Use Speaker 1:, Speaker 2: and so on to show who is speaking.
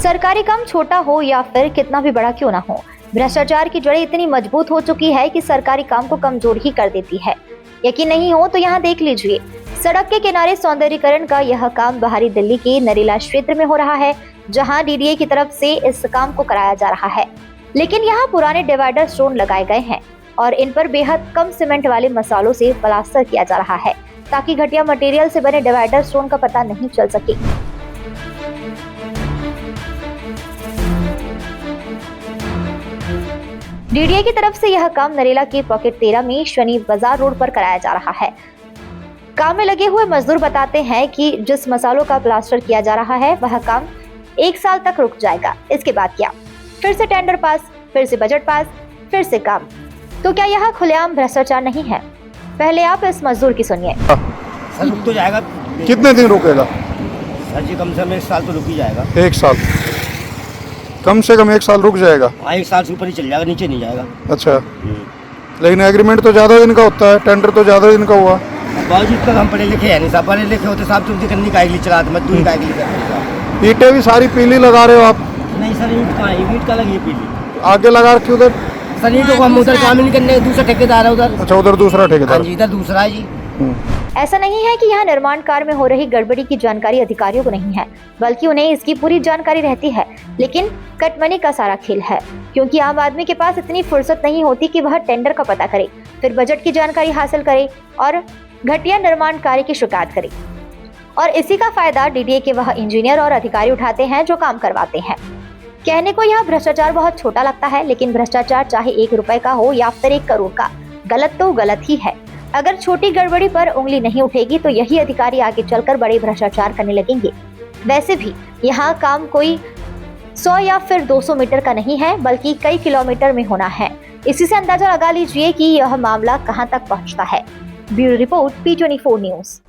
Speaker 1: सरकारी काम छोटा हो या फिर कितना भी बड़ा क्यों ना हो, भ्रष्टाचार की जड़ें इतनी मजबूत हो चुकी है कि सरकारी काम को कमजोर ही कर देती है। यकीन नहीं हो तो यहाँ देख लीजिए, सड़क के किनारे सौंदर्यीकरण का यह काम बाहरी दिल्ली के नरेला क्षेत्र में हो रहा है, जहाँ डीडीए की तरफ से इस काम को कराया जा रहा है। लेकिन यहाँ पुराने डिवाइडर स्टोन लगाए गए हैं और इन पर बेहद कम सीमेंट वाले मसालों से प्लास्टर किया जा रहा है, ताकि घटिया मटेरियल से बने डिवाइडर स्टोन का पता नहीं चल सके। डीडीए की तरफ से यह काम नरेला के पॉकेट 13 में शनि बाजार रोड पर कराया जा रहा है। काम में लगे हुए मजदूर बताते हैं कि जिस मसालों का प्लास्टर किया जा रहा है वह काम 1 साल तक रुक जाएगा। इसके बाद क्या, फिर से टेंडर पास, फिर से बजट पास, फिर से काम। तो क्या यह खुलेआम भ्रष्टाचार नहीं है? पहले आप इस मजदूर की सुनिए।
Speaker 2: सर रुक तो जाएगा।
Speaker 3: कितने दिन रुकेगा?
Speaker 2: सर जी कम से कम 1 साल तो रुक ही जाएगा।
Speaker 3: 1 साल, कम से कम 1 साल रुक जाएगा।
Speaker 2: हाँ 1 साल से ऊपर ही चल जाएगा, नीचे नहीं जाएगा।
Speaker 3: अच्छा, लेकिन एग्रीमेंट तो ज़्यादा दिन का होता है, टेंडर तो ज़्यादा दिन का हुआ।
Speaker 2: बावजूद तक हम पढ़े लिखे हैं नहीं साहब, पढ़े लिखे होते साहब तुम करनी काहे के लिए चलाते, मजदूरी काहे के लिए करते।
Speaker 3: ईंटें भी सारी पीली लगा रहे हो आप?
Speaker 2: नहीं सर ईंट कहाँ है, ईंट का लगी है पीली।
Speaker 3: आगे लगा रखी उधर?
Speaker 2: सर ईंटों को हम उधर काम ही नहीं करने, दूसरा ठेकेदार है उधर।
Speaker 3: अच्छा, उधर दूसरा
Speaker 2: हाँ
Speaker 3: ठेकेदार।
Speaker 2: जी इधर दूसरा है जी।
Speaker 1: ऐसा नहीं है कि यहाँ निर्माण कार्य में हो रही गड़बड़ी की जानकारी अधिकारियों को नहीं है, बल्कि उन्हें इसकी पूरी जानकारी रहती है। लेकिन कटमनी का सारा खेल है, क्योंकि आम आदमी के पास इतनी फुर्सत नहीं होती कि वह टेंडर का पता करे, फिर बजट की जानकारी हासिल करे और घटिया निर्माण कार्य की शिकायत करे। और इसी का फायदा डीडीए के वह इंजीनियर और अधिकारी उठाते हैं जो काम करवाते हैं। कहने को यह भ्रष्टाचार बहुत छोटा लगता है, लेकिन भ्रष्टाचार चाहे 1 रुपए का हो या फिर 1 करोड़ का, गलत तो गलत ही है। अगर छोटी गड़बड़ी पर उंगली नहीं उठेगी तो यही अधिकारी आगे चलकर बड़े भ्रष्टाचार करने लगेंगे। वैसे भी यहाँ काम कोई 100 या फिर 200 मीटर का नहीं है, बल्कि कई किलोमीटर में होना है। इसी से अंदाजा लगा लीजिए कि यह मामला कहाँ तक पहुँचता है। Bureau report, P24 news.